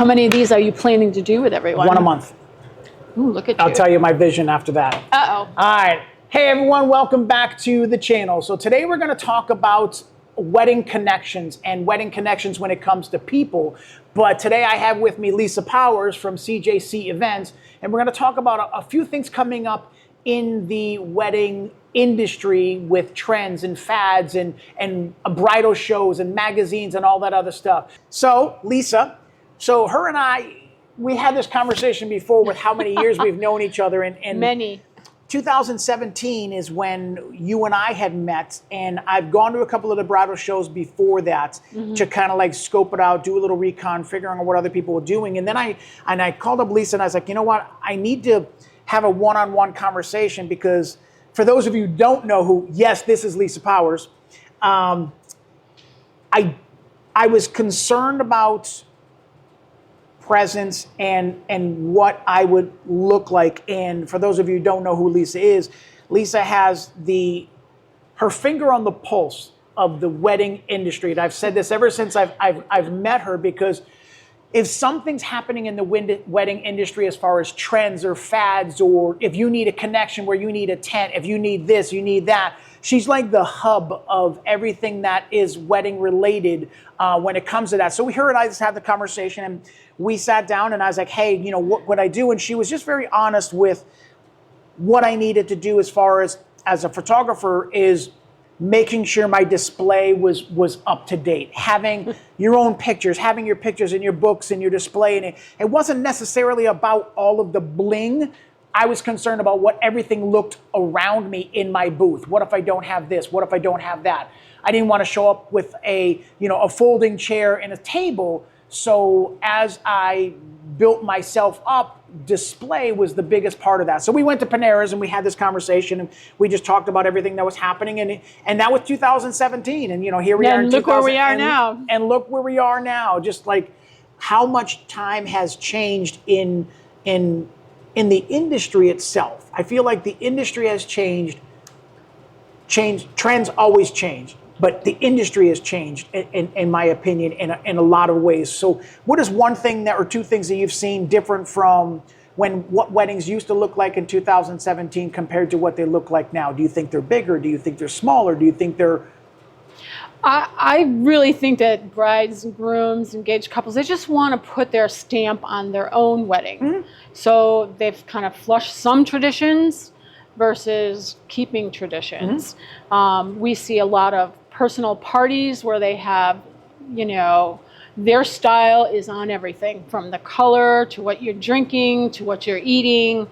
How many of these are you planning to do with everyone? One a month. Ooh, look at you. I'll tell you my vision after that. Uh-oh. All right. Hey, everyone. Welcome back to the channel. So today we're going to talk about wedding connections and wedding connections when it comes to people. But today I have with me Lisa Powers from CJC Events, and we're going to talk about a few things coming up in the wedding industry with trends and fads and bridal shows and magazines and all that other stuff. So Lisa, her and I, we had this conversation before with how many years we've known each other. And Many. 2017 is when you and I had met, and I've gone to a couple of the bridal shows before that to kind of like scope it out, do a little recon, figuring out what other people were doing. And then I called up Lisa and I was like, you know what? I need to have a one-on-one conversation, because for those of you who don't know who, yes, this is Lisa Powers. I was concerned about presence and what I would look like. And for those of you who don't know who Lisa is, Lisa has her finger on the pulse of the wedding industry. And I've said this ever since I've met her, because if something's happening in the wedding industry as far as trends or fads, or if you need a connection where you need a tent, if you need this, you need that, she's like the hub of everything that is wedding related when it comes to that. So her and I just had the conversation, and we sat down, and I was like, hey, you know, what would I do? And she was just very honest with what I needed to do as far as a photographer, is making sure my display was up to date, having your own pictures, having your pictures in your books and your display. And it wasn't necessarily about all of the bling. I was concerned about what everything looked around me in my booth. What if I don't have this? What if I don't have that? I didn't want to show up with a folding chair and a table. So as I built myself up, display was the biggest part of that. So we went to Panera's and we had this conversation, and we just talked about everything that was happening. And that was 2017. And here we are. And look where we are now. And look where we are now. Just like how much time has changed in the industry itself. I feel like the industry has changed. Trends always change, but the industry has changed, in my opinion, in a lot of ways. So what is one thing or two things that you've seen different from what weddings used to look like in 2017 compared to what they look like now? Do you think they're bigger? Do you think they're smaller? Do you think they're... I really think that brides and grooms, engaged couples, they just want to put their stamp on their own wedding. So they've kind of flushed some traditions versus keeping traditions. We see a lot of personal parties where they have, their style is on everything, from the color to what you're drinking to what you're eating.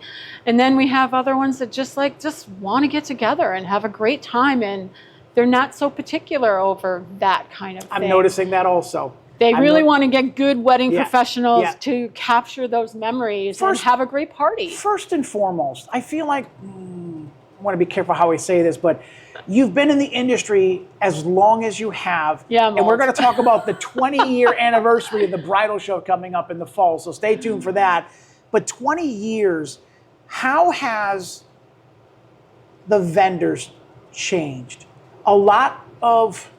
And then we have other ones that just want to get together and have a great time, and they're not so particular over that kind of thing. I'm noticing that also. They really want to get good wedding professionals to capture those memories and have a great party. First and foremost, I feel like, I want to be careful how I say this, but you've been in the industry as long as you have. Yeah, and we're going to talk about the 20-year anniversary of the bridal show coming up in the fall, so stay tuned for that. But 20 years, how has the vendors changed? A lot of,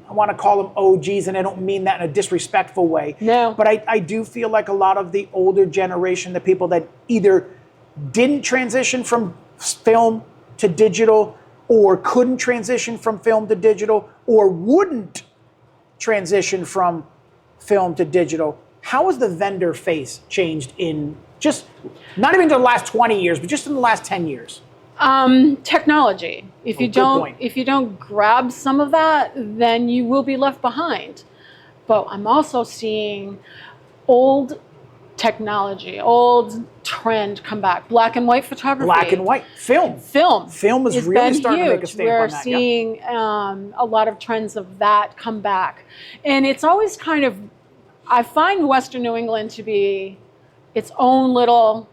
I want to call them OGs, and I don't mean that in a disrespectful way. No. But I do feel like a lot of the older generation, the people that either didn't transition from film to digital, or couldn't transition from film to digital, or wouldn't transition from film to digital. How has the vendor face changed in just, not even the last 20 years, but just in the last 10 years? Technology. If you don't grab some of that, then you will be left behind. But I'm also seeing old technology, old trend come back. Black and white photography. Black and white. Film. Film is really starting to make a stamp on that. We're seeing a lot of trends of that come back. And it's always kind of, I find Western New England to be its own little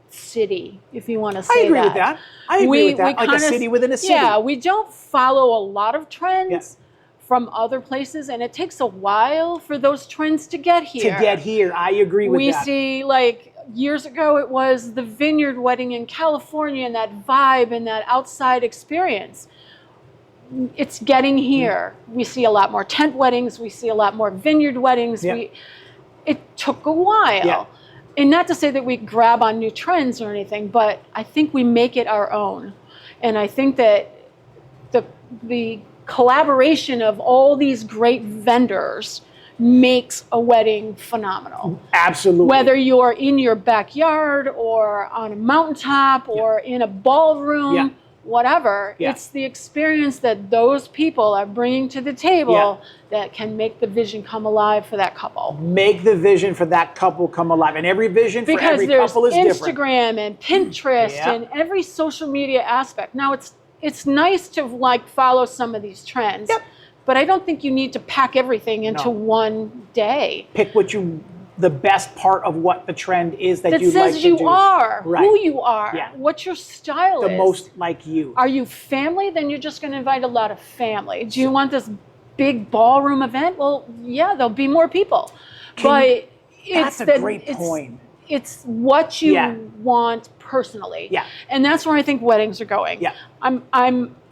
city, if you want to say that. I agree with that. I agree with that. Like a city within a city. Yeah, we don't follow a lot of trends from other places, and it takes a while for those trends to get here. I agree with that. We see, like, years ago it was the vineyard wedding in California, and that vibe and that outside experience. It's getting here. We see a lot more tent weddings. We see a lot more vineyard weddings. it took a while. Yeah. And not to say that we grab on new trends or anything, but I think we make it our own. And I think that the collaboration of all these great vendors makes a wedding phenomenal. Absolutely. Whether you're in your backyard or on a mountaintop or in a ballroom, whatever, it's the experience that those people are bringing to the table that can make the vision come alive for that couple. Make the vision for that couple come alive. And every vision for every couple is different. Because there's Instagram and Pinterest and every social media aspect. Now, it's nice to like follow some of these trends. But I don't think you need to pack everything into one day. Pick the best part of what the trend is that you like to do. That says you are, who you are, what your style is. The most like you. Are you family? Then you're just going to invite a lot of family. Do you want this big ballroom event? Well, yeah, there'll be more people. That's a great point. It's what you want personally. And that's where I think weddings are going.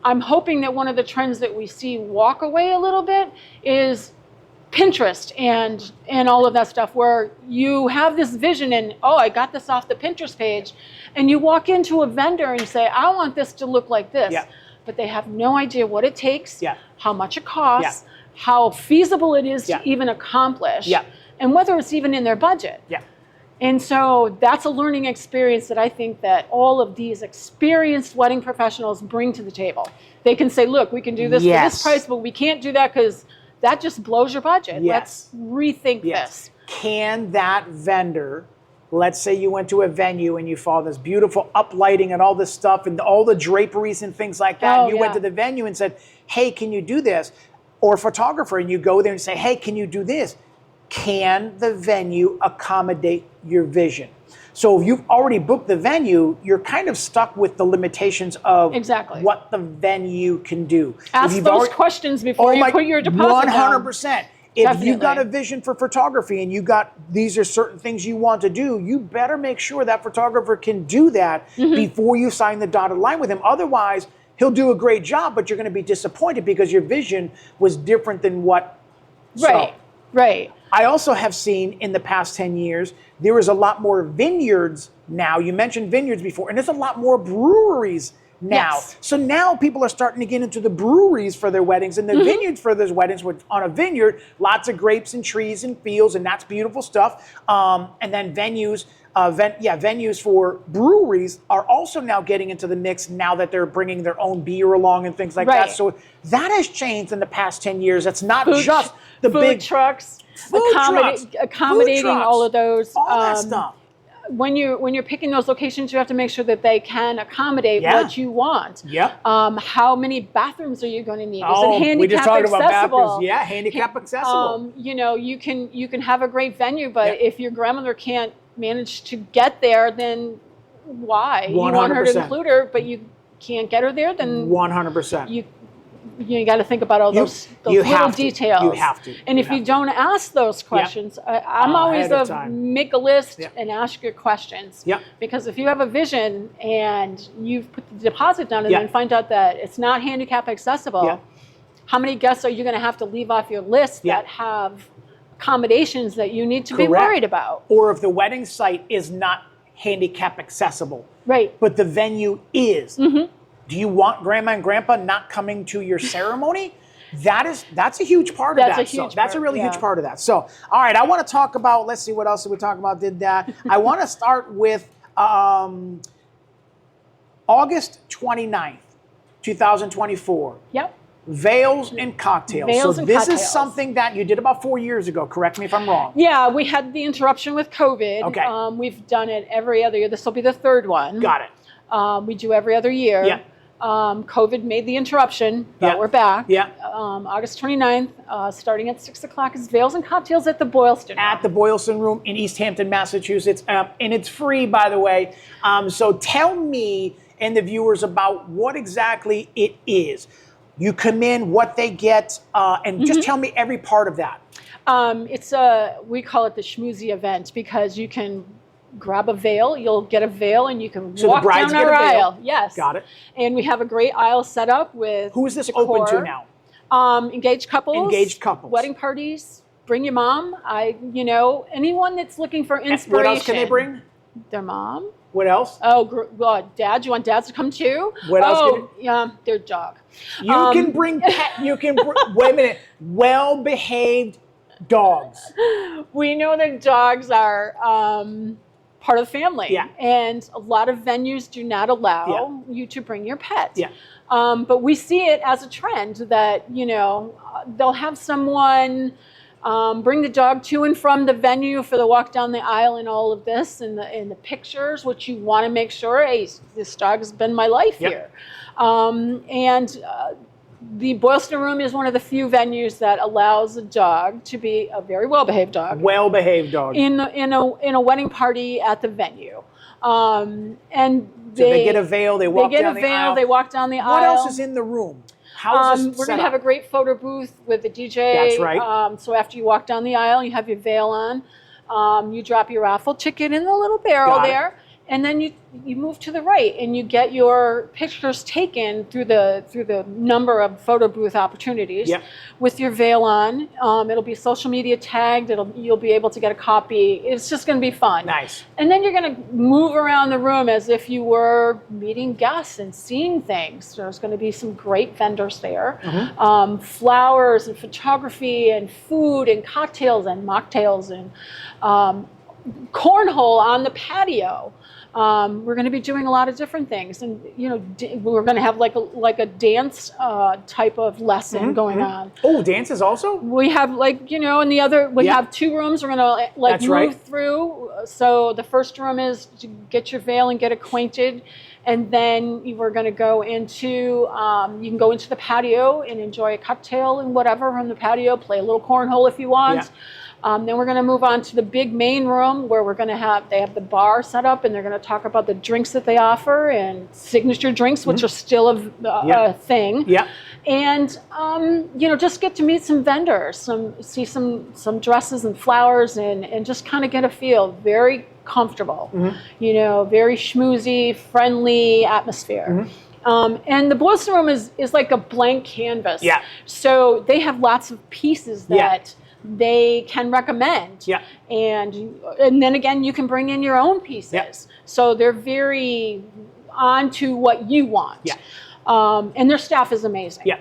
I'm hoping that one of the trends that we see walk away a little bit is Pinterest and all of that stuff, where you have this vision and, I got this off the Pinterest page, and you walk into a vendor and you say, I want this to look like this. But they have no idea what it takes, how much it costs, how feasible it is to even accomplish, and whether it's even in their budget. And so that's a learning experience that I think that all of these experienced wedding professionals bring to the table. They can say, look, we can do this for this price, but we can't do that because that just blows your budget. Let's rethink this. Can that vendor, let's say you went to a venue and you saw this beautiful uplighting and all this stuff and all the draperies and things like that, and you went to the venue and said, hey, can you do this? Or a photographer, and you go there and say, hey, can you do this? Can the venue accommodate your vision? So if you've already booked the venue, you're kind of stuck with the limitations of what the venue can do. Ask those questions before you put your deposit 100%. down. If you got a vision for photography and these are certain things you want to do, you better make sure that photographer can do that before you sign the dotted line with him. Otherwise, he'll do a great job, but you're going to be disappointed because your vision was different than what. Right. I also have seen in the past 10 years, there is a lot more vineyards now. You mentioned vineyards before, and there's a lot more breweries now. So now people are starting to get into the breweries for their weddings and the vineyards for their weddings. On a vineyard, lots of grapes and trees and fields, and that's beautiful stuff. And then venues for breweries are also now getting into the mix now that they're bringing their own beer along and things like that. So that has changed in the past 10 years. It's not just the big trucks, accommodating all of those. All that stuff. When you're picking those locations, you have to make sure that they can accommodate what you want. How many bathrooms are you going to need? Is it handicap we just talked accessible? About bathrooms. Handicap accessible. You can have a great venue, but if your grandmother can't manage to get there, then why? 100%. You want her to include her, but you can't get her there, then 100%. You got to think about all those little details. You have to. And if you don't ask those questions, I'm always make a list and ask your questions. Because if you have a vision and you've put the deposit down and then find out that it's not handicap accessible, how many guests are you going to have to leave off your list that have accommodations that you need to be worried about? Or if the wedding site is not handicap accessible, but the venue is. Do you want grandma and grandpa not coming to your ceremony? That's a huge part of that. That's a really huge part of that. So, all right, I want to talk about, let's see, what else did we talk about? I want to start with August 29th, 2024. Veils and cocktails. This is something that you did about 4 years ago. Correct me if I'm wrong. Yeah, we had the interruption with COVID. We've done it every other year. This will be the third one. Got it. We do every other year. COVID made the interruption, but we're back. August 29th, starting at 6 o'clock, is Veils and Cocktails at the Boylston Room. At the Boylston Room in Easthampton, Massachusetts. And it's free, by the way. So tell me and the viewers about what exactly it is. You come in, what they get, and just tell me every part of that. We call it the schmoozy event because you can grab a veil, you'll get a veil, and you can walk down our aisle. Yes. Got it. And we have a great aisle set up with Who is this open to now? Engaged couples. Engaged couples. Wedding parties. bring your mom. Anyone that's looking for inspiration. What else can they bring? Their mom. What else? Oh, God, Dad. You want dads to come too? What else? Yeah, their dog. You can bring wait a minute. Well-behaved dogs. We know that dogs are part of the family. Yeah. And a lot of venues do not allow you to bring your pet. Yeah. But we see it as a trend that, they'll have someone bring the dog to and from the venue for the walk down the aisle and all of this and the pictures, which you want to make sure, hey, this dog has been my life here. The Boylston Room is one of the few venues that allows a dog to be a very well-behaved dog. Well-behaved dog. In a wedding party at the venue. And so they get a veil, they walk down the aisle. They walk down the aisle. What else is in the room? How is this we're set going to up? have a great photo booth with the DJ. That's right. So after you walk down the aisle, you have your veil on. You drop your raffle ticket in the little barrel there. And then you move to the right and you get your pictures taken through the number of photo booth opportunities with your veil on. It'll be social media tagged. You'll be able to get a copy. It's just going to be fun. Nice. And then you're going to move around the room as if you were meeting guests and seeing things. There's going to be some great vendors there. Flowers and photography and food and cocktails and mocktails and cornhole on the patio. We're going to be doing a lot of different things, and we're going to have like a dance type of lesson going on. Oh, dances also? We have in the other we have two rooms. We're going to move through. So the first room is to get your veil and get acquainted, and then we're going to go into you can go into the patio and enjoy a cocktail and whatever on the patio. Play a little cornhole if you want. Then we're going to move on to the big main room where they have the bar set up and they're going to talk about the drinks that they offer and signature drinks, which are still a thing. Yeah. And, just get to meet some vendors, see some dresses and flowers and just kind of get a feel. Very comfortable, very schmoozy, friendly atmosphere. And the Boylston Room is like a blank canvas. Yeah. So they have lots of pieces that they can recommend. Yeah. And then again, you can bring in your own pieces. Yeah. So they're very on to what you want. Yeah. And their staff is amazing. Yeah.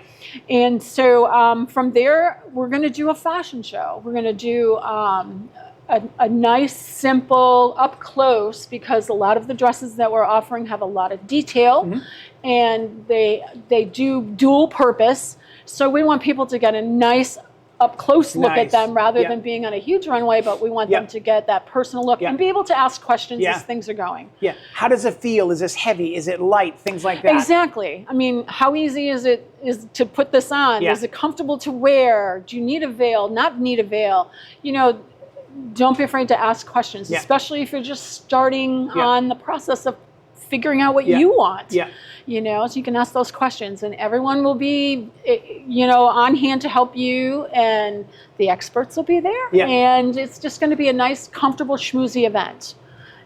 And so from there, we're going to do a fashion show. We're going to do a nice, simple, up close, because a lot of the dresses that we're offering have a lot of detail, and they do dual purpose. So we want people to get a nice up close look at them rather than being on a huge runway, but we want them to get that personal look and be able to ask questions as things are going. Yeah. How does it feel? Is this heavy? Is it light? Things like that. Exactly. I mean, how easy is to put this on? Yeah. Is it comfortable to wear? Do you need a veil? Not need a veil? Don't be afraid to ask questions, especially if you're just starting on the process of figuring out what you want. Yeah. So you can ask those questions, and everyone will be, on hand to help you, and the experts will be there. Yeah. And it's just going to be a nice, comfortable, schmoozy event.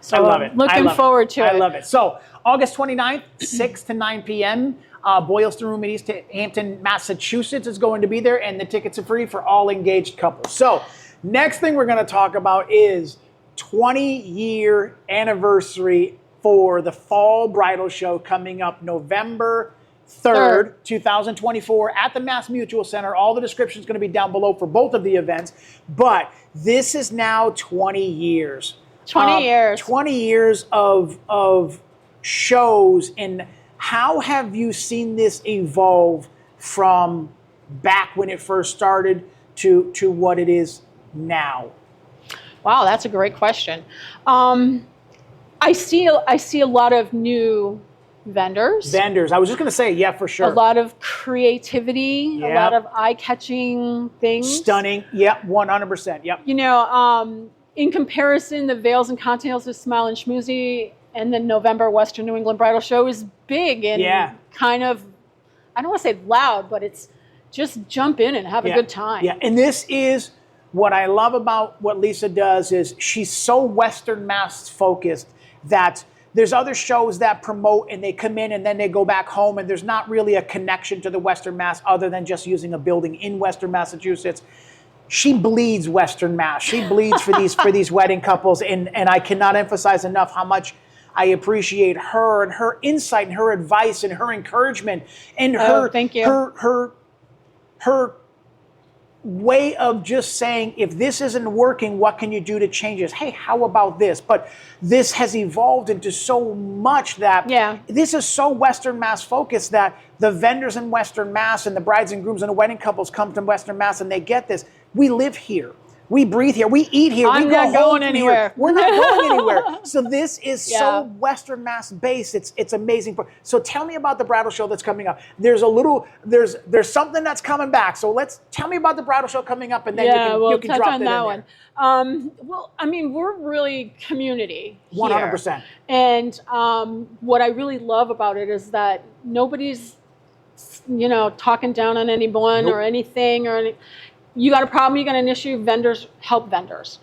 So I love it. Looking forward to it. I love it. So August 29th, 6 to 9 p.m., Boylston Room in Easthampton, Massachusetts is going to be there, and the tickets are free for all engaged couples. So next thing we're going to talk about is 20-year anniversary for the Fall Bridal Show coming up November 3rd, 2024 at the MassMutual Center. All the description is going to be down below for both of the events. But this is now 20 years. 20 years. 20 years of shows. And how have you seen this evolve from back when it first started to what it now? Wow, that's a great question. I see a lot of new vendors. I was just going to say, yeah, for sure. A lot of creativity, a lot of eye-catching things. Stunning. Yep, 100%. Yep. In comparison, the Veils and Cocktails is Smile and Schmoozy, and the November Western New England Bridal Show is big and kind of, I don't want to say loud, but it's just jump in and have a good time. Yeah, and this is what I love about what Lisa does is she's so Western Mass focused that there's other shows that promote and they come in and then they go back home and there's not really a connection to the Western Mass other than just using a building in Western Massachusetts. she bleeds Western Mass. She bleeds for these wedding couples, and I cannot emphasize enough how much I appreciate her and her insight and her advice and her encouragement and her thank you. her way of just saying, if this isn't working, what can you do to change this? Hey, how about this? But this has evolved into so much that this is so Western Mass focused that the vendors in Western Mass and the brides and grooms and the wedding couples come to Western Mass and they get this. We live here. We breathe here. We eat here. I'm we go not going home anywhere. Here. We're not going anywhere. So this is so Western Mass based. It's amazing. So tell me about the bridal show that's coming up. There's something that's coming back. So tell me about the bridal show coming up, and then you can touch drop on it that in one. there. Well, I mean, we're really community here. 100%. And what I really love about it is that nobody's, talking down on anyone or anything or any. You got a problem, you got an issue, vendors help vendors,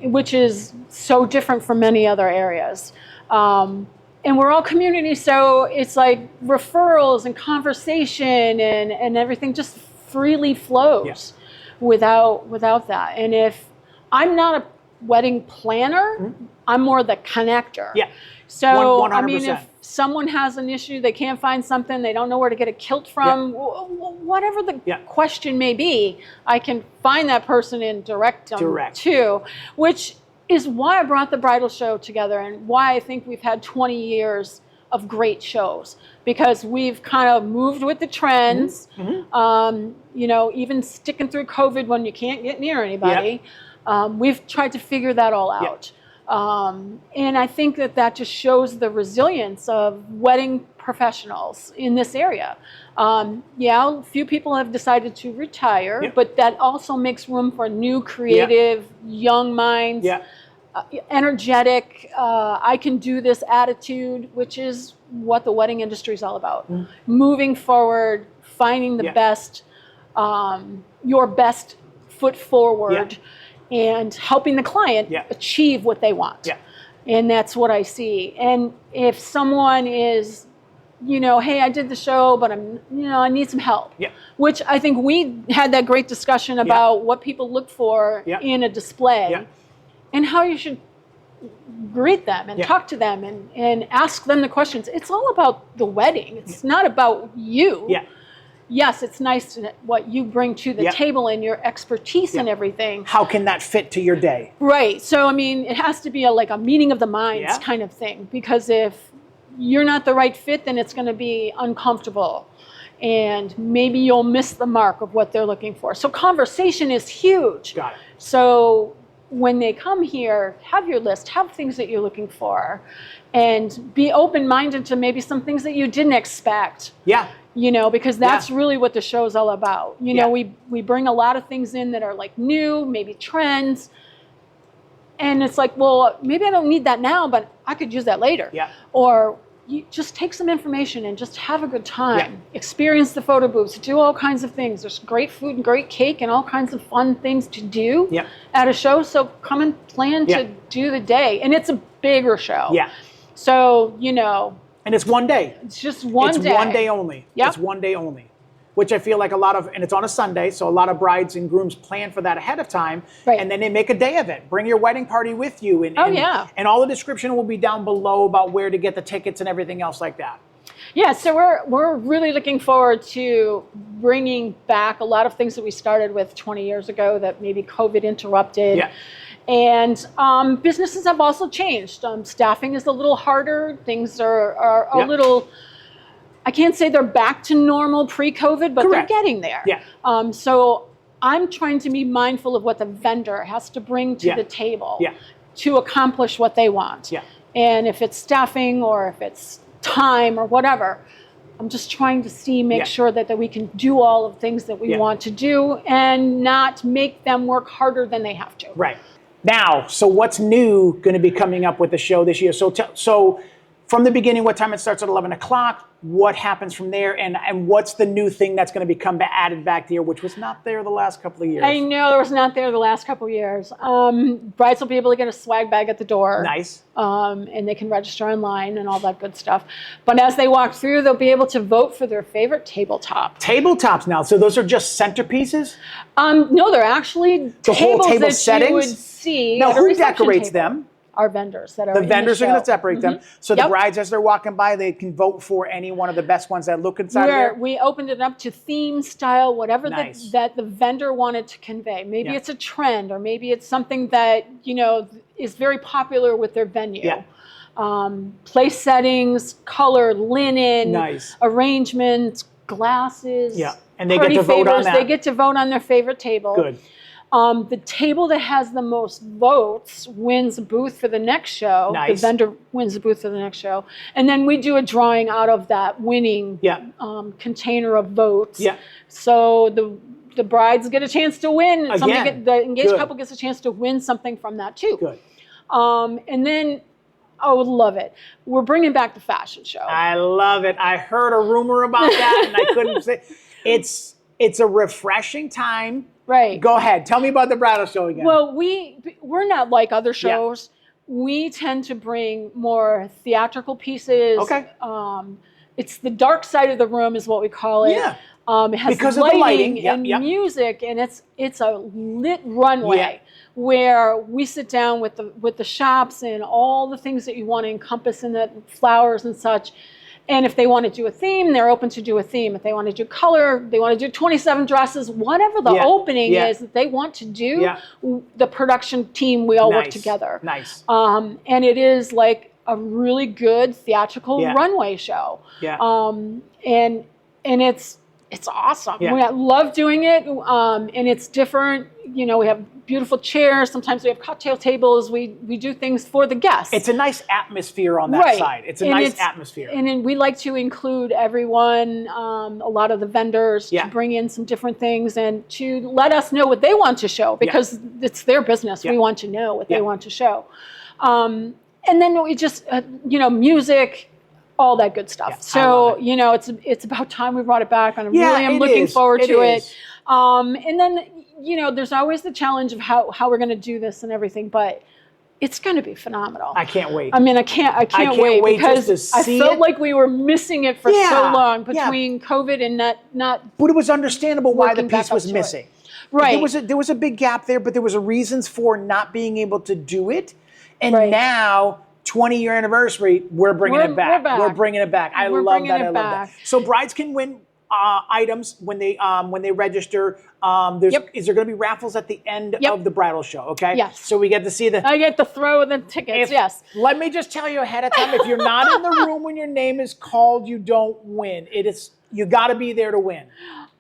which is so different from many other areas. And we're all community, so it's like referrals and conversation and everything just freely flows without that. And if I'm not a wedding planner, I'm more the connector. Yeah. So, 100%. I mean, if someone has an issue, they can't find something, they don't know where to get a kilt from, whatever the question may be, I can find that person and direct them to, which is why I brought the bridal show together and why I think we've had 20 years of great shows, because we've kind of moved with the trends, even sticking through COVID when you can't get near anybody. We've tried to figure that all out. And I think that just shows the resilience of wedding professionals in this area. A few people have decided to retire, but that also makes room for new, creative, young minds, energetic, I can do this attitude, which is what the wedding industry is all about. Moving forward, finding the best, your best foot forward. And helping the client achieve what they want. And that's what I see. And if someone is, hey, I did the show, but I need some help. Which I think we had that great discussion about what people look for in a display and how you should greet them and talk to them and ask them the questions. It's all about the wedding. It's not about you. Yes, it's nice what you bring to the table and your expertise and everything. How can that fit to your day? Right. So, I mean, it has to be like a meeting of the minds kind of thing, because if you're not the right fit, then it's going to be uncomfortable and maybe you'll miss the mark of what they're looking for. So conversation is huge. Got it. So when they come here, have your list, have things that you're looking for, and be open-minded to maybe some things that you didn't expect. Because that's really what the show is all about. We bring a lot of things in that are like new, maybe trends. And it's like, well, maybe I don't need that now, but I could use that later. Or you just take some information and just have a good time. Experience the photo booths, do all kinds of things. There's great food and great cake and all kinds of fun things to do at a show. So come and plan to do the day. And it's a bigger show. So, and it's one day. It's just one day. It's one day only. It's one day only. Which I feel like and it's on a Sunday, so a lot of brides and grooms plan for that ahead of time. And then they make a day of it. Bring your wedding party with you. And all the description will be down below about where to get the tickets and everything else like that. Yeah, so we're really looking forward to bringing back a lot of things that we started with 20 years ago that maybe COVID interrupted. And businesses have also changed. Staffing is a little harder. Things are a little, I can't say they're back to normal pre-COVID, but they're getting there. So I'm trying to be mindful of what the vendor has to bring to the table to accomplish what they want. And if it's staffing or if it's time or whatever, I'm just trying to make sure that we can do all of the things that we want to do and not make them work harder than they have to. Now, so what's new going to be coming up with the show this year? So from the beginning, what time it starts at 11 o'clock, what happens from there, and what's the new thing that's going to become added back there, which was not there the last couple of years. I know there was not there the last couple of years. Brides will be able to get a swag bag at the door. Nice. And they can register online and all that good stuff. But as they walk through, they'll be able to vote for their favorite tabletop. Tabletops now. So those are just centerpieces? No, they're actually The whole tables table that settings? you would see. Now, at a who reception decorates table. them? Our vendors that are The in vendors the are going show. to separate them. So the brides, as they're walking by, they can vote for any one of the best ones that look inside of there? We opened it up to theme, style, whatever Nice. that the vendor wanted to convey. Maybe Yeah. it's a trend, or maybe it's something that, is very popular with their venue. Yeah. Place settings, color, linen, Nice. arrangements, glasses, Yeah. And they get party to vote on favors. that. They get to vote on their favorite table. Good. The table that has the most votes wins a booth for the next show. Nice. The vendor wins a booth for the next show. And then we do a drawing out of that winning Yeah. container of votes. Yeah. So the brides get a chance to win. Again. The engaged Good. couple gets a chance to win something from that too. Good. And then I would love it. We're bringing back the fashion show. I love it. I heard a rumor about that, and I couldn't say. It's a refreshing time. Right. Go ahead. Tell me about the bridal show again. Well, we're not like other shows. We tend to bring more theatrical pieces. Okay. It's the dark side of the room is what we call it. Yeah. It has Because of the lighting. Yep, and yep. music, and it's a lit runway where we sit down with the shops and all the things that you want to encompass in the flowers and such. And if they want to do a theme, they're open to do a theme. If they want to do color, they want to do 27 dresses, whatever the opening is that they want to do, the production team, we all work together. Nice. And it is like a really good theatrical runway show. Yeah. And it's awesome. Yeah. I love doing it. And it's different. We have beautiful chairs. Sometimes we have cocktail tables. We do things for the guests. It's a nice atmosphere on that side. It's a nice atmosphere. And then we like to include everyone, a lot of the vendors, to bring in some different things and to let us know what they want to show, because it's their business. We want to know what they want to show. And then we just, music, all that good stuff. So, it's about time we brought it back, and I really am looking forward to it. And then, there's always the challenge of how we're going to do this and everything, but it's going to be phenomenal. I can't wait. I mean, I can't wait because just to I see felt it. like we were missing it for so long between COVID and not. But it was understandable why the working back piece was up to it. missing. Right. There was a big gap there, but there was a reasons for not being able to do it. And Right. now, 20-year anniversary, we're bringing it back. we're back. We're bringing it back. I We're love bringing that. it I love that. back. So brides can win items when they register. Is there going to be raffles at the end of the bridal show? Okay. Yes. So we get to see the. I get to throw the tickets. Yes. Let me just tell you ahead of time: if you're not in the room when your name is called, you don't win. You got to be there to win.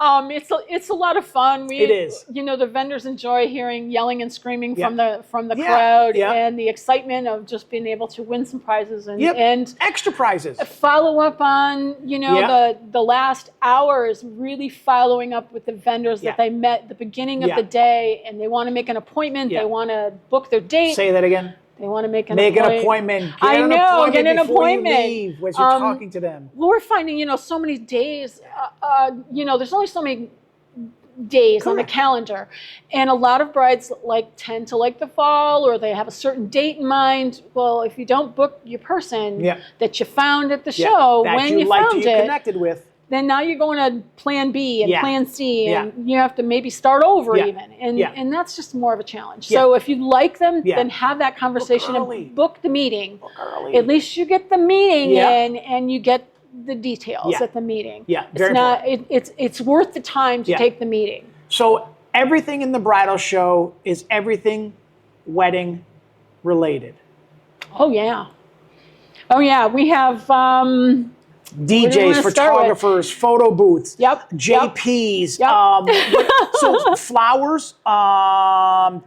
It's a lot of fun. It is. The vendors enjoy hearing yelling and screaming from the Yeah. crowd, Yeah. and the excitement of just being able to win some prizes and Extra prizes. follow up on the last hour is really following up with the vendors that they met at the beginning of the day, and they want to make an appointment. Yeah. They want to book their date. Say that again. They want to make an Make appointment. an appointment. I know. Get an before you appointment. leave as you're talking to them. Well, we're finding, so many days, there's only so many days on the Correct. calendar. And a lot of brides tend to like the fall, or they have a certain date in mind. Well, if you don't book your person that you found at the show that when you liked, found you it, connected with. then now you're going to plan B and plan C, Yeah. and you have to maybe start over Yeah. even. And that's just more of a challenge. Yeah. So if you like them, Yeah. then have that conversation early. and book the meeting. Book early. At least you get the meeting Yeah. in, and you get the details Yeah. at the meeting. Yeah, It's very not. It's worth the time to Yeah. take the meeting. So everything in the bridal show is everything wedding related. Oh yeah. We have. DJs, wanna start photographers, photo booths, Yep. JPs, Yep. so flowers,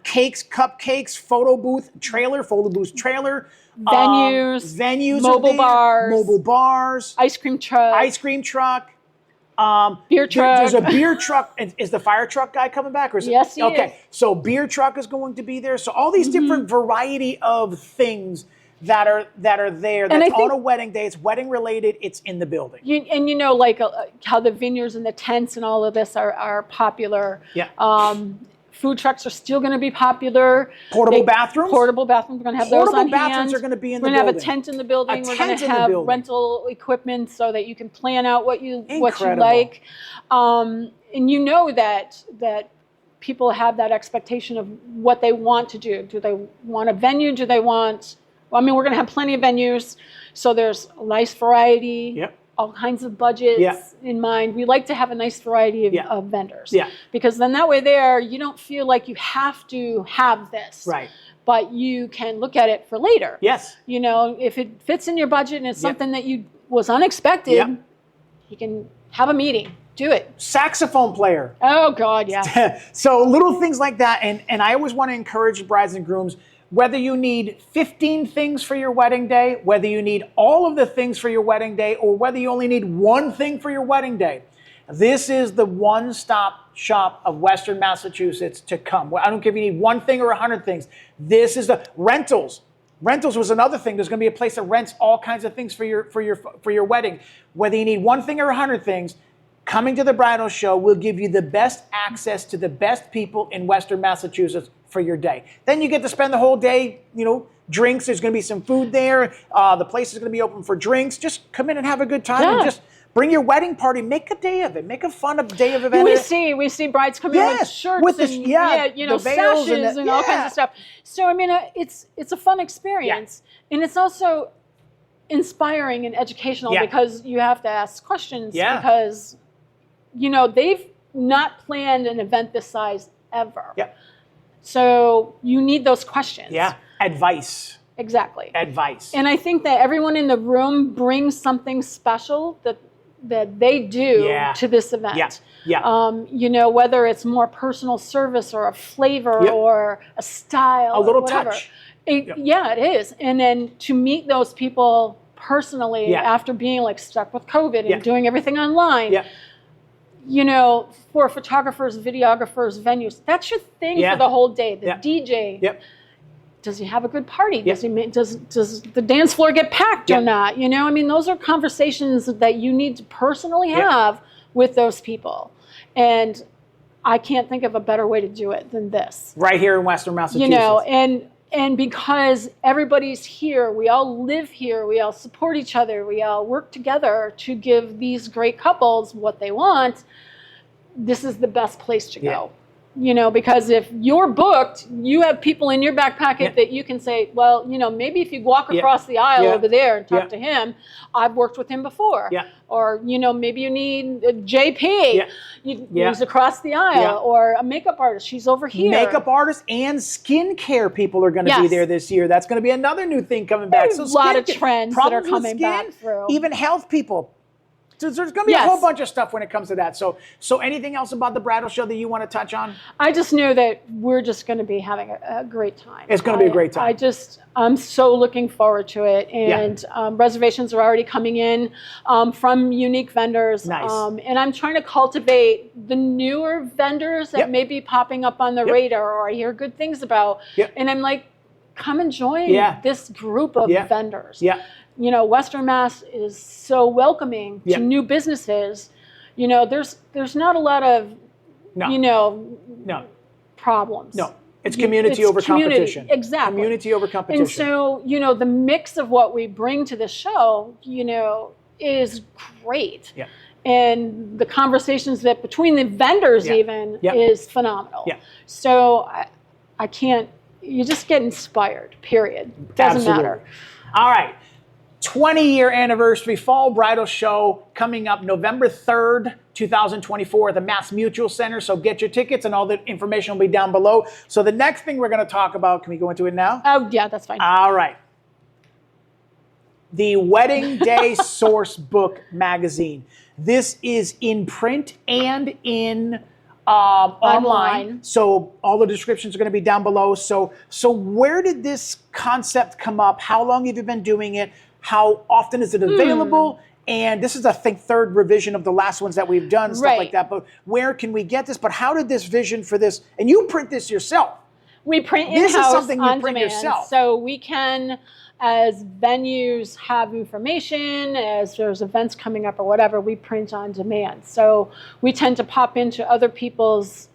cakes, cupcakes, photo booth trailer, venues, mobile are there, mobile bars, ice cream truck, beer truck. There's a beer truck. Is the fire truck guy coming back? Or is Yes, he okay. is. So beer truck is going to be there. So all these different variety of things that are there. That's on a wedding day. It's wedding related. It's in the building. Like how the vineyards and the tents and all of this are popular. Yeah. Food trucks are still going to be popular. Portable bathrooms. We're going to have those on Portable bathrooms hand. are going to be in the building. building. We're going to have a tent in the building. We're going to have rental equipment so that you can plan out what you like. And that people have that expectation of what they want to do. Do they want a venue? Do they want? Well, we're going to have plenty of venues, so there's a nice variety. Yep. All kinds of budgets in mind. We like to have a nice variety of vendors. Yeah. Because then that way you don't feel like you have to have this. Right. But you can look at it for later. Yes. If it fits in your budget and it's something that was unexpected, you can have a meeting. Do it. Saxophone player. Oh, God, yeah. So little things like that. And I always want to encourage brides and grooms, whether you need 15 things for your wedding day, whether you need all of the things for your wedding day, or whether you only need one thing for your wedding day, this is the one-stop shop of Western Massachusetts to come. I don't care if you need one thing or 100 things. This is the rentals. Rentals was another thing. There's going to be a place that rents all kinds of things for your wedding. Whether you need one thing or 100 things, coming to the bridal show will give you the best access to the best people in Western Massachusetts for your day. Then you get to spend the whole day, drinks. There's going to be some food there. The place is going to be open for drinks. Just come in and have a good time and just bring your wedding party. Make a day of it. Make a fun day of event. We see brides come in with shirts with and sashes and all kinds of stuff. So it's a fun experience, and it's also inspiring and educational because you have to ask questions because they've not planned an event this size ever. Yeah. So you need those questions. Yeah. Advice. Exactly. Advice. And I think that everyone in the room brings something special that they do to this event. Yeah. Whether it's more personal service or a flavor or a style. A little whatever. touch. It is. And then to meet those people personally after being stuck with COVID and doing everything online. Yeah. For photographers, videographers, venues, that's your thing for the whole day. The DJ. Yep. Does he have a good party? Does the dance floor get packed or not? Those are conversations that you need to personally have with those people. And I can't think of a better way to do it than this. Right here in Western Massachusetts. And because everybody's here, we all live here, we all support each other, we all work together to give these great couples what they want, this is the best place to go. Because if you're booked, you have people in your back pocket that you can say, well, maybe if you walk across the aisle over there and talk to him, I've worked with him before. Yeah. Or, maybe you need a JP. He's across the aisle. Or a makeup artist. She's over here. Makeup artists and skincare people are going to be there this year. That's going to be another new thing coming back. There's a lot of trends that are coming back through. Even health people. So there's going to be a whole bunch of stuff when it comes to that. So anything else about the bridal show that you want to touch on? I just know that we're just going to be having a great time. It's going to be a great time. I'm so looking forward to it. And reservations are already coming in from unique vendors. Nice. And I'm trying to cultivate the newer vendors that may be popping up on the radar or I hear good things about. And I'm like, come and join this group of vendors. Yeah. Western Mass is so welcoming to new businesses. There's not a lot of, problems. No, it's community over competition. Exactly. Community over competition. And so, the mix of what we bring to the show, is great. Yeah. And the conversations that between the vendors even is phenomenal. Yeah. So I can't, you just get inspired, period. Doesn't matter. All right. 20-year anniversary fall bridal show coming up November 3rd, 2024 at the MassMutual Center. So get your tickets and all the information will be down below. So the next thing we're going to talk about, can we go into it now? Oh, yeah, that's fine. All right. The Wedding Day Source Book Magazine. This is in print and in online. So all the descriptions are going to be down below. So where did this concept come up? How long have you been doing it? How often is it available? And this is, I think, third revision of the last ones that we've done, stuff like that. But where can we get this? But how did this vision for this, and you print this yourself? We print This is in-house something you on print demand. yourself. So we can, as venues have information, as there's events coming up or whatever, we print on demand. So we tend to pop into other people's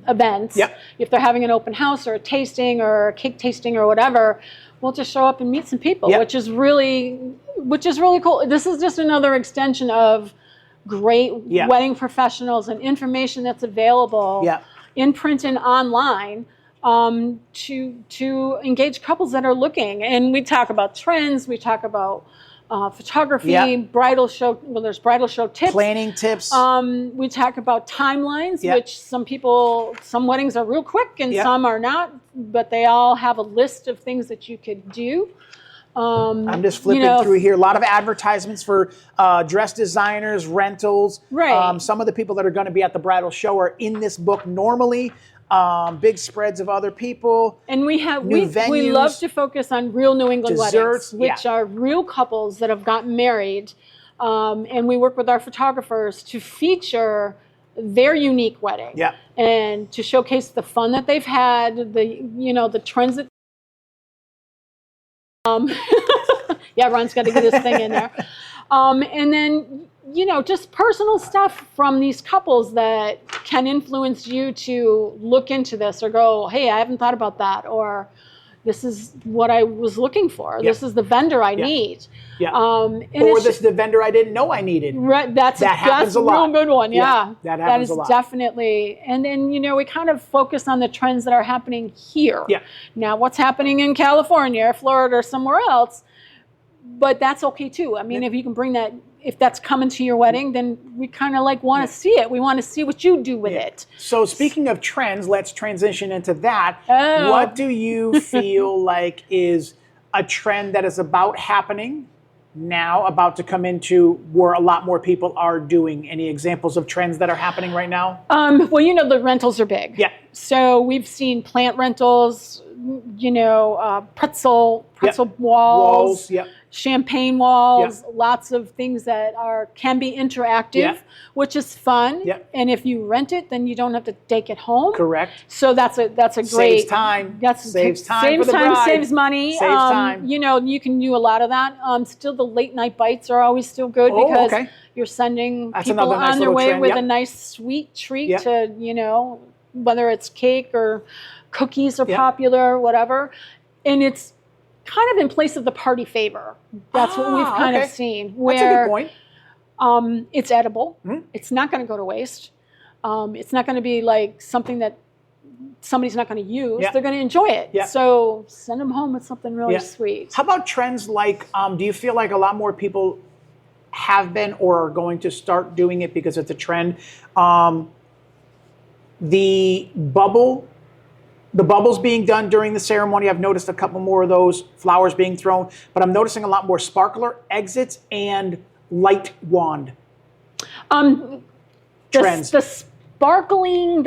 events. Yep. If they're having an open house or a tasting or a cake tasting or whatever, we'll just show up and meet some people, Yep. which is really cool. This is just another extension of great Yeah. wedding professionals and information that's available Yeah. in print and online to engage couples that are looking. And we talk about trends, we talk about photography, Yeah. bridal show. Well, there's bridal show tips. Planning tips. We talk about timelines, Yeah. which some weddings are real quick and Yeah. some are not, but they all have a list of things that you could do. I'm just flipping through here. A lot of advertisements for dress designers, rentals. Right. Some of the people that are going to be at the bridal show are in this book normally. Big spreads of other people. And we New venues. love to focus on real New England Desserts, weddings, which yeah. are real couples that have gotten married. And we work with our photographers to feature their unique wedding. Yeah. And to showcase the fun that they've had, the trends that yeah, Ron's got to get his thing in there. And then, just personal stuff from these couples that can influence you to look into this or go, hey, I haven't thought about that. Or this is what I was looking for. Yeah. This is the vendor I Yeah. need. Yeah. And Or it's this is the vendor I didn't know I needed. That's happens a a lot. real good one. Yeah. That happens is a lot. definitely. And then, we kind of focus on the trends that are happening here. Yeah. Now, what's happening in California, Florida, or somewhere else, but that's okay too. I mean, if you can bring that, if that's coming to your wedding, then we kind of want to see it. We want to see what you do with it. So speaking of trends, let's transition into that. Oh. What do you feel like is a trend that is about happening now, about to come into where a lot more people are doing? Any examples of trends that are happening right now? Well, the rentals are big. Yeah. So we've seen plant rentals, pretzel walls. Yep. Champagne walls, lots of things that can be interactive, which is fun. Yep. And if you rent it, then you don't have to take it home. Correct. So that's a great Saves time. Saves time for the bride. Saves money. Saves time. You can do a lot of that. Still, the late night bites are always still good because okay. you're sending That's people another nice on their little way trend. with Yep. a nice sweet treat Yep. to whether it's cake or cookies are Yep. popular or whatever, and it's kind of in place of the party favor. That's what we've kind of seen. Where, That's a good point. It's edible. Mm-hmm. It's not going to go to waste. It's not going to be like something that somebody's not going to use. Yeah. They're going to enjoy it. Yeah. So send them home with something really sweet. How about trends like, do you feel like a lot more people have been or are going to start doing it because it's a trend? The bubbles being done during the ceremony, I've noticed a couple more of those, flowers being thrown, but I'm noticing a lot more sparkler exits and light wand trends. The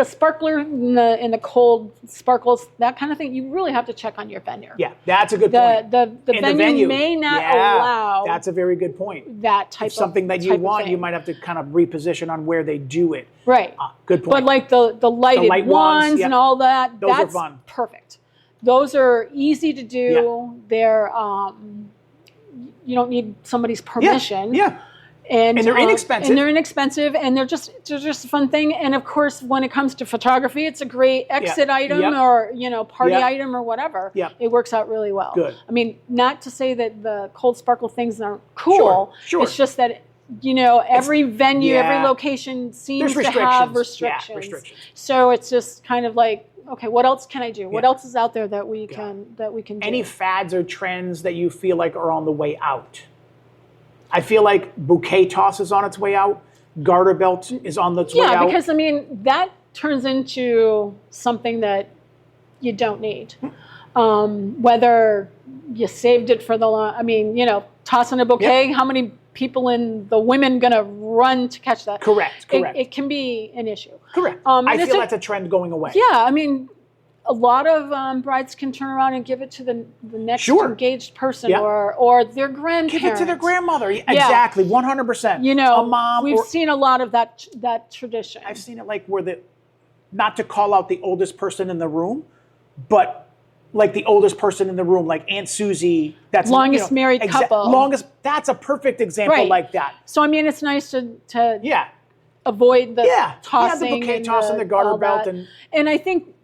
sparkler in the cold sparkles, that kind of thing, you really have to check on your vendor. Yeah, that's a good point. The venue may not allow that's a very good point. that type of Something that you want, thing. you might have to kind of reposition on where they do it. Right. Good point. But like the lighted light wands wands, and all that, Those are that's fun. perfect. Those are easy to do. Yeah. They're you don't need somebody's permission. Yeah. And they're inexpensive. And they're just a fun thing. And of course, when it comes to photography, it's a great exit item Yep. or party Yep. item or whatever. Yep. It works out really well. Good. I mean, not to say that the cold sparkle things aren't cool. Sure. It's just that every venue, yeah. every location seems There's to have restrictions. restrictions. Yeah, restrictions. So it's just kind of like, okay, what else can I do? What Yeah. else is out there that we can do? Any fads or trends that you feel like are on the way out? I feel like bouquet toss is on its way out. Garter belt is on its way out. Yeah, because I mean that turns into something that you don't need. Whether you saved it for tossing a bouquet. Yep. How many people in the women gonna run to catch that? Correct. It can be an issue. Correct. and I it's feel that's a trend going away. Yeah, I mean, a lot of brides can turn around and give it to the next Sure. engaged person Yeah. or their grandparents. Give it to their grandmother. Yeah. Exactly, 100%. A mom. We've seen a lot of that tradition. I've seen it like where not to call out the oldest person in the room, but like the oldest person in the room, like Aunt Susie, that's longest married couple. That's a perfect example like that. So I mean, it's nice to avoid the tossing, the bouquet toss and the garter belt, and I think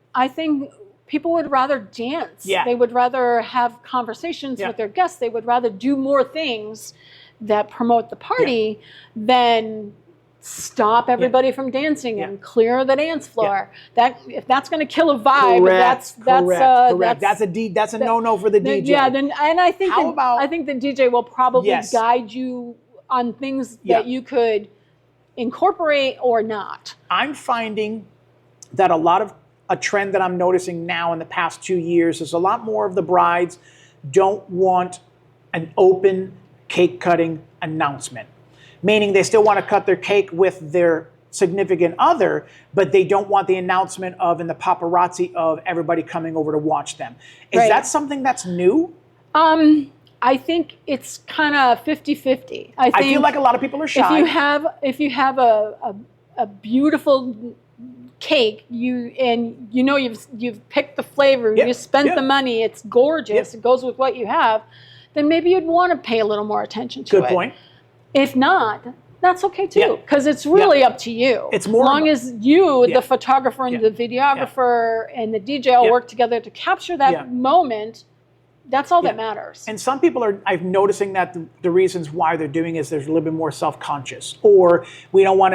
people would rather dance. Yeah. They would rather have conversations with their guests. They would rather do more things that promote the party than stop everybody from dancing and clear the dance floor. That if that's going to kill a vibe, that's a no-no for the DJ. Yeah, and I think I think the DJ will probably guide you on things that you could incorporate or not. I'm finding that a trend that I'm noticing now in the past 2 years is a lot more of the brides don't want an open cake cutting announcement. Meaning they still want to cut their cake with their significant other, but they don't want the announcement and the paparazzi of everybody coming over to watch them. Is that something that's new? I think it's kind of 50-50. I feel like a lot of people are shy. If you have a beautiful cake, you've picked the flavor, you spent the money, it's gorgeous, it goes with what you have, then maybe you'd want to pay a little more attention to it. Good point. If not, that's okay too, because it's really up to you. It's more as long as you, the photographer and the videographer and the DJ all work together to capture that moment. That's all that matters. And some people I'm noticing that the reasons why they're doing is there's a little bit more self-conscious, or we don't want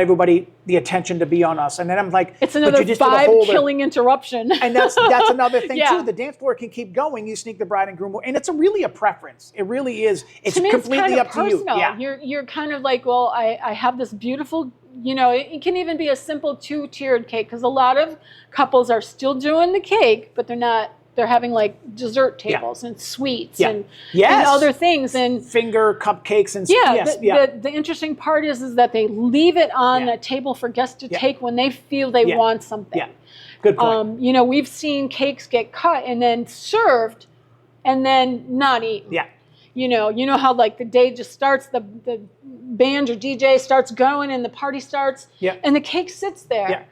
the attention to be on us. And then I'm like, it's another vibe-killing interruption. And that's another thing too. The dance floor can keep going. You sneak the bride and groom, and it's really a preference. It really is. It's completely up to you. Yeah. You're kind of like, well, I have this beautiful. It can even be a simple 2-tiered cake, because a lot of couples are still doing the cake, but they're not. They're having like dessert tables and sweets and other things and finger cupcakes and the interesting part is that they leave it on a table for guests to take when they feel they want something. Yeah. Good point. We've seen cakes get cut and then served and then not eaten. Yeah. You know how like the day just starts, the band or DJ starts going and the party starts and the cake sits there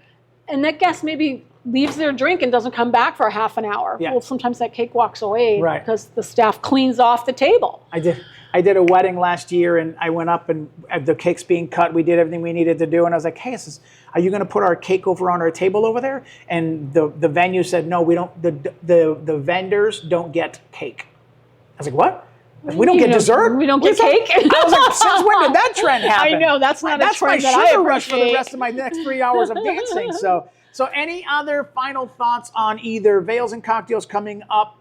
and that guest maybe leaves their drink and doesn't come back for a half an hour. Well, sometimes that cake walks away because the staff cleans off the table. I did a wedding last year, and I went up, and the cake's being cut. We did everything we needed to do, and I was like, "Hey, are you going to put our cake over on our table over there?" And the venue said, "No, we don't. The vendors don't get cake." I was like, "What? We don't get dessert? We don't get cake?" I was like, "Since when did that trend happen?" I know that's not a trend that my I sugar rush for the appreciate. rest of my next 3 hours of dancing. So any other final thoughts on either Veils and Cocktails coming up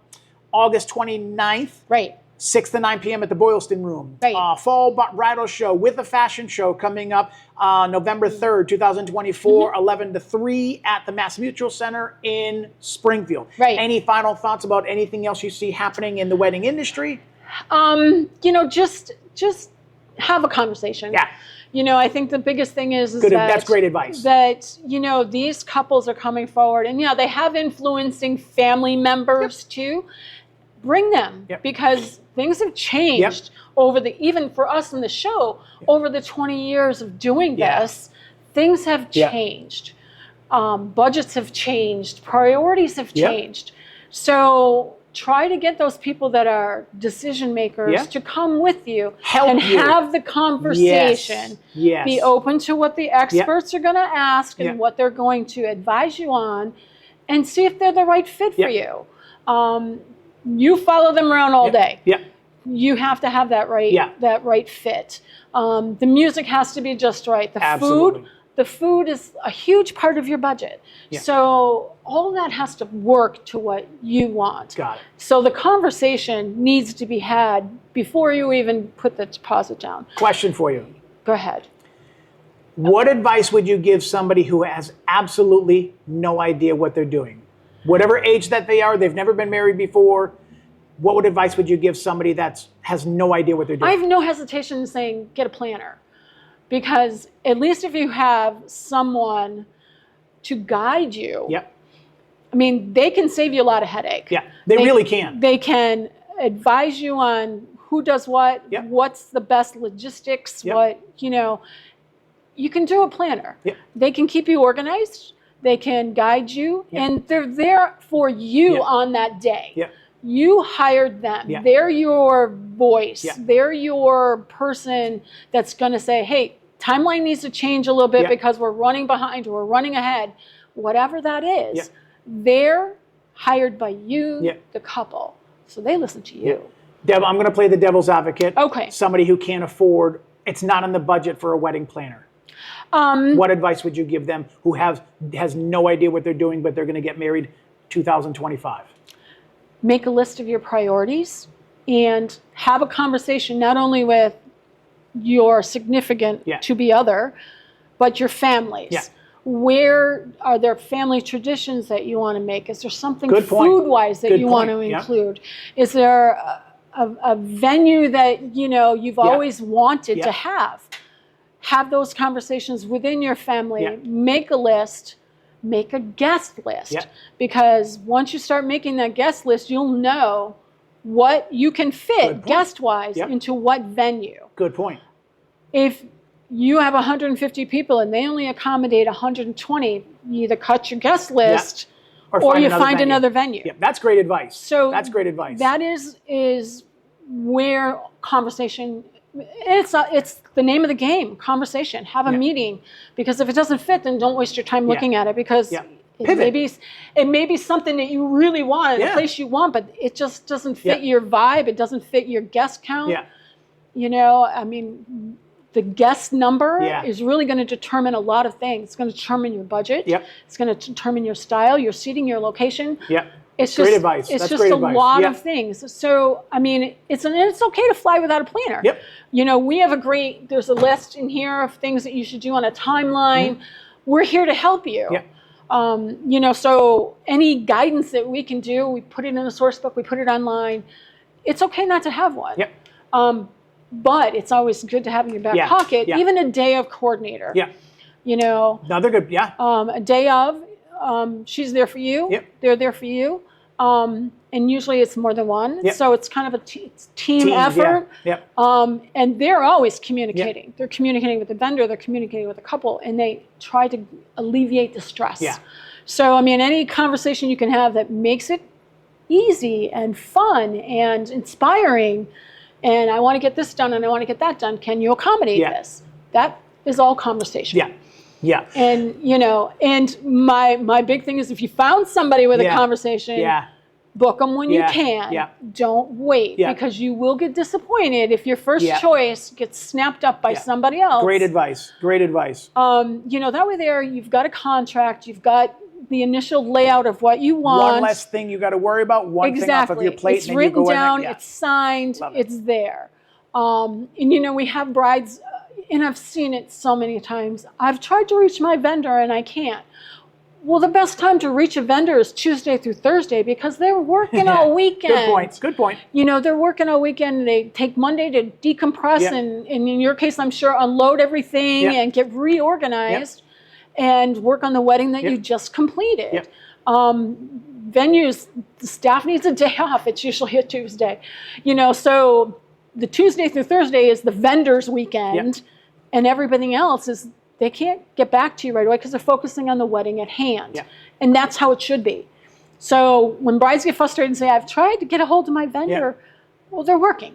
August 29th? Right. 6 to 9 p.m. at the Boylston Rooms. Right. Fall Bridal Show with a fashion show coming up November 3rd, 2024, 11 to 3 at the MassMutual Center in Springfield. Right. Any final thoughts about anything else you see happening in the wedding industry? Just have a conversation. Yeah. I think the biggest thing is Good, that's great advice. That, these couples are coming forward and they have influencing family members too. Bring them because things have changed even for us in the show, over the 20 years of doing this, things have changed. Budgets have changed. Priorities have changed. So try to get those people that are decision makers to come with you and have the conversation. Yes. Be open to what the experts are going to ask and what they're going to advise you on, and see if they're the right fit for you. You follow them around all day. Yeah. You have to have that right fit. The music has to be just right. The food is a huge part of your budget. Yeah. So all that has to work to what you want. Got it. So the conversation needs to be had before you even put the deposit down. Question for you. Go ahead. What advice would you give somebody who has absolutely no idea what they're doing? Whatever age that they are, they've never been married before. What advice would you give somebody that has no idea what they're doing? I have no hesitation in saying get a planner. Because at least if you have someone to guide you, I mean, they can save you a lot of headache. Yeah, they really can. They can advise you on who does what, what's the best logistics, you can do a planner. They can keep you organized. They can guide you, and they're there for you on that day. Yeah. You hired them. Yeah. They're your voice. Yeah. They're your person that's going to say, hey, timeline needs to change a little bit because we're running behind or we're running ahead. Whatever that is, they're hired by you, the couple. So they listen to you. Deb, I'm going to play the devil's advocate. Okay. Somebody who can't afford, it's not in the budget for a wedding planner. What advice would you give them who has no idea what they're doing, but they're going to get married 2025? Make a list of your priorities and have a conversation not only with your significant to-be other, but your families. Yeah. Where are there family traditions that you want to make? Is there something food-wise that you want to include? Is there a venue that you've always wanted to have? Have those conversations within your family. Make a list. Make a guest list, because once you start making that guest list, you'll know what you can fit guest-wise into what venue. Good point. If you have 150 people and they only accommodate 120, you either cut your guest list or you find another venue. Yeah, that's great advice. So that's great advice. That is where conversation. It's the name of the game, conversation. Have a meeting, because if it doesn't fit, then don't waste your time looking at it, because it may be something that you really want in the place you want, but it just doesn't fit your vibe. It doesn't fit your guest count. I mean, the guest number is really going to determine a lot of things. It's going to determine your budget. It's going to determine your style, your seating, your location. It's great just, advice. It's That's just great a advice. lot of things. So, I mean, it's okay to fly without a planner. We have there's a list in here of things that you should do on a timeline. We're here to help you. So any guidance that we can do, we put it in a source book, we put it online. It's okay not to have one. But it's always good to have in your back pocket, even a day of coordinator. Another good, a day of, she's there for you. They're there for you. And usually it's more than one. So it's kind of a team effort. And they're always communicating. They're communicating with the vendor. They're communicating with the couple. And they try to alleviate the stress. So, I mean, any conversation you can have that makes it easy and fun and inspiring, and I want to get this done and I want to get that done, can you accommodate this? That is all conversation. And, and my big thing is, if you found somebody with a conversation, book them when you can. Don't wait, because you will get disappointed if your first choice gets snapped up by somebody else. Great advice. Great advice. That way there, you've got a contract, you've got the initial layout of what you want. One less thing you got to worry about, one thing off of your plate. It's written down, it's signed, it's there. And we have brides, and I've seen it so many times. I've tried to reach my vendor and I can't. Well, the best time to reach a vendor is Tuesday through Thursday, because they're working all weekend. Good point. They're working all weekend, and they take Monday to decompress and in your case, I'm sure, unload everything and get reorganized and work on the wedding that you just completed. Venues, the staff needs a day off. It's usually a Tuesday. So the Tuesday through Thursday is the vendor's weekend, and everything else is, they can't get back to you right away because they're focusing on the wedding at hand. And that's how it should be. So when brides get frustrated and say, I've tried to get a hold of my vendor, well, they're working.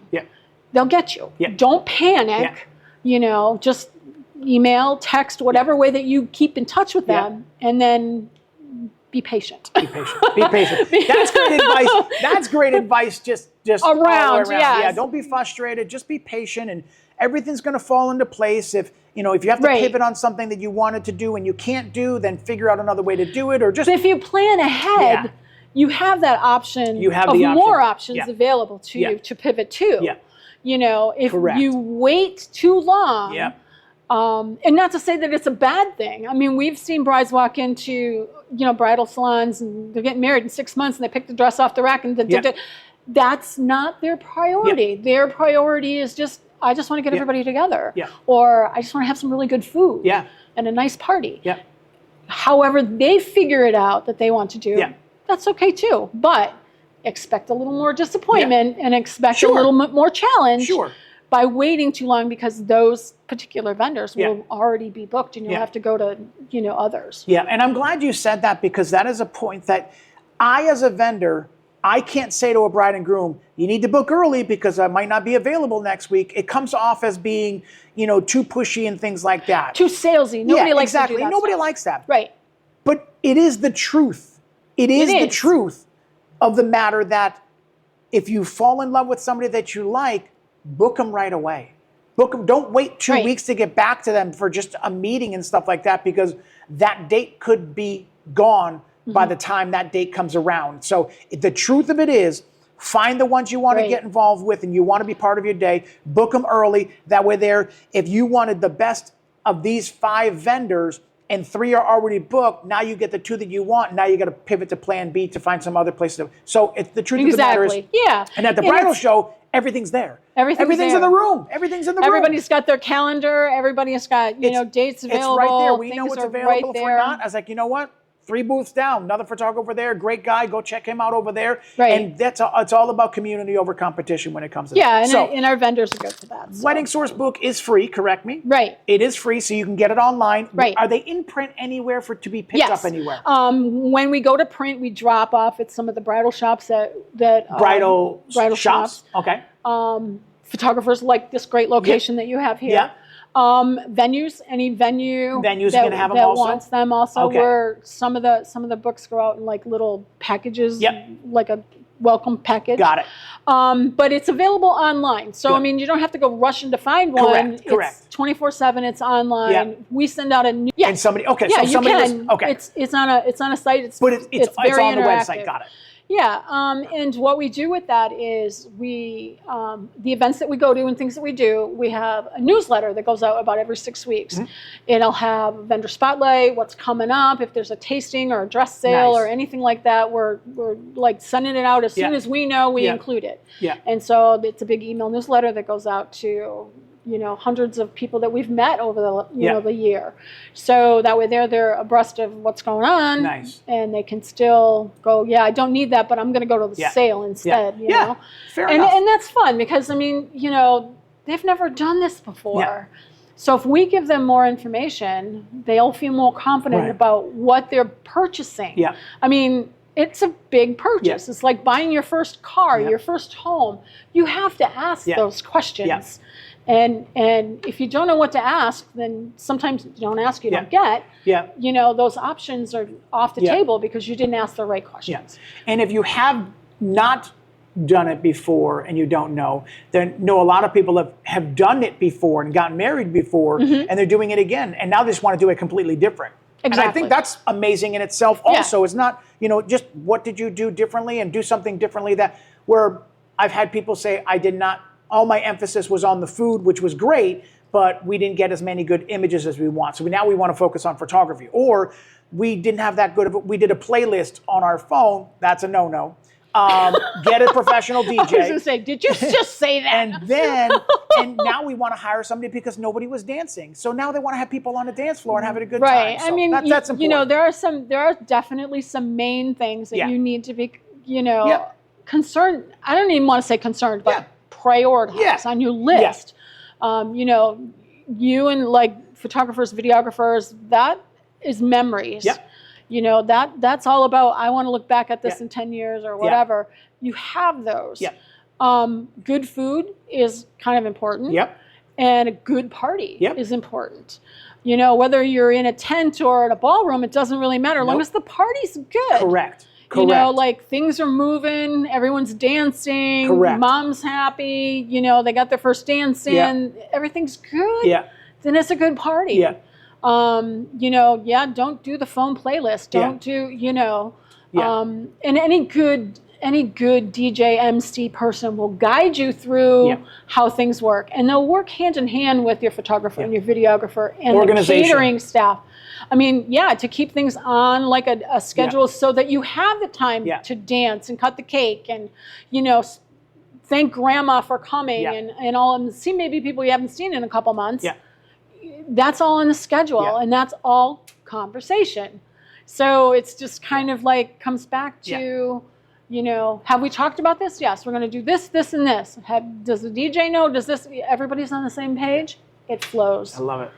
They'll get you. Don't panic. Just email, text, whatever way that you keep in touch with them, and then be patient. Be patient. That's great advice. That's great advice. Just around. Don't be frustrated. Just be patient, and everything's going to fall into place. If you have to pivot on something that you wanted to do and you can't do, then figure out another way to do it, or just. But if you plan ahead, you have that option. You have more options available to you to pivot to. If you wait too long. And not to say that it's a bad thing. I mean, we've seen brides walk into, bridal salons, and they're getting married in 6 months, and they pick the dress off the rack, and that's not their priority. Their priority is I just want to get everybody together. Or I just want to have some really good food and a nice party. However they figure it out that they want to do, that's okay too. But expect a little more disappointment and expect a little bit more challenge. by waiting too long, because those particular vendors will already be booked, and you'll have to go to, others. Yeah, and I'm glad you said that, because that is a point that I, as a vendor, I can't say to a bride and groom, you need to book early because I might not be available next week. It comes off as being, too pushy and things like that. Too salesy. Nobody likes to do that. Nobody stuff. likes that. Right. But it is the truth. It is the truth of the matter that if you fall in love with somebody that you like, book them right away. Book them. Don't wait 2 weeks to get back to them for just a meeting and stuff like that, because that date could be gone by the time that date comes around. So the truth of it is, find the ones you want to get involved with and you want to be part of your day. Book them early. That way if you wanted the best of these 5 vendors and 3 are already booked, now you get the 2 that you want. Now you got to pivot to plan B to find some other place to. So it's the truth of the matter is, and at the bridal show, everything's there. Everything's there. in the room. Everything's in the room. Everybody's got their calendar. Everybody's got, dates available. It's right there. We know what's available right for not. I was like, you know what? 3 booths down, another photographer there, great guy, go check him out over there. Right. And it's all about community over competition when it comes to that. Yeah, and our vendors are good for that. So. Wedding Source book is free, correct me? Right. It is free, so you can get it online. Right. Are they in print anywhere to be picked up anywhere? When we go to print, we drop off at some of the bridal shops that bridal shops. Okay. Photographers like this great location that you have here. Yeah. Venues, any venue that have them also? wants them also. Okay. Where some of the books go out in like little packages, like a welcome package. Got it. But it's available online. So, Good. I mean, you don't have to go rushing to find one. Correct. It's 24/7. It's online. Yeah. We send out a new. And somebody. Okay. Yeah, so somebody you can. Okay. It's on a site. It's but it's very on the interactive. website. Got it. Yeah, and what we do with that is the events that we go to and things that we do, we have a newsletter that goes out about every 6 weeks. It'll have vendor spotlight, what's coming up, if there's a tasting or a dress sale or anything like that, we're like sending it out as soon as we know, we include it. Yeah. And so it's a big email newsletter that goes out to hundreds of people that we've met over the year. So that way they're abreast of what's going on. Nice. And they can still go, I don't need that, but I'm going to go to the sale instead. You know? Fair enough. And that's fun because, I mean, they've never done this before. Yeah. So if we give them more information, they'll feel more confident about what they're purchasing. Yeah. I mean, it's a big purchase. It's like buying your first car, your first home. You have to ask those questions. Yeah. And if you don't know what to ask, then sometimes you don't ask, you don't get. Yeah. Those options are off the table because you didn't ask the right questions. Yeah. And if you have not done it before and you don't know, then a lot of people have done it before and gotten married before and they're doing it again. And now they just want to do it completely different. Exactly. And I think that's amazing in itself also. Yeah. It's not, just what did you do differently and do something differently where I've had people say, all my emphasis was on the food, which was great, but we didn't get as many good images as we want. So now we want to focus on photography. Or we didn't have that good we did a playlist on our phone. That's a no-no. Get a professional DJ. I was going to say, did you just say that? And now we want to hire somebody because nobody was dancing. So now they want to have people on the dance floor and having a good time. Right. So I mean, that's important. there are definitely some main things that you need to be, concerned. I don't even want to say concerned, but prioritize on your list. You and like photographers, videographers, that is memories. Yeah. That's all about, I want to look back at this in 10 years or whatever. Yeah. You have those. Yeah. Good food is kind of important. Yep. And a good party is important. Whether you're in a tent or in a ballroom, it doesn't really matter as long as the party's good. Correct. Like things are moving, everyone's dancing, mom's happy, they got their first dance in, everything's good, then it's a good party. Yeah. Don't do the phone playlist. Don't do, and any good DJ MC person will guide you through how things work. And they'll work hand in hand with your photographer and your videographer and the catering staff. I mean, to keep things on like a schedule so that you have the time to dance and cut the cake and, thank grandma for coming and all and see maybe people you haven't seen in a couple months. Yeah. That's all on the schedule and that's all conversation. So it's just kind of like comes back to, you know, have we talked about this? Yes, we're going to do this, this, and this. Does the DJ know? Does this? Everybody's on the same page. It flows. I love it.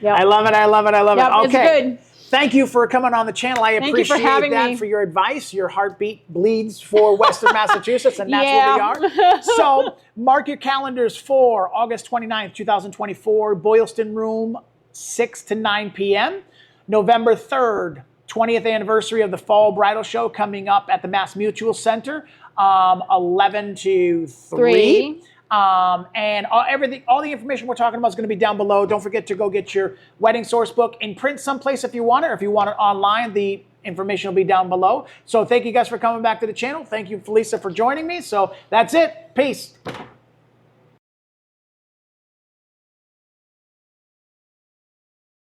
Yeah, I love it. I love it. I love it. Okay. It's good. Thank you for coming on the channel. I Thank you for appreciate having that me. for your advice. Your heartbeat bleeds for Western Massachusetts, and that's what we are. So mark your calendars for August 29th, 2024, Boylston Room, 6 to 9 p.m. November 3rd, 20th anniversary of the Fall Bridal Show coming up at the MassMutual Center, 11 to 3. And all the information we're talking about is going to be down below. Don't forget to go get your wedding source book in print someplace if you want it, or if you want it online, the information will be down below. So thank you guys for coming back to the channel. Thank you, Felisa, for joining me. So that's it. Peace.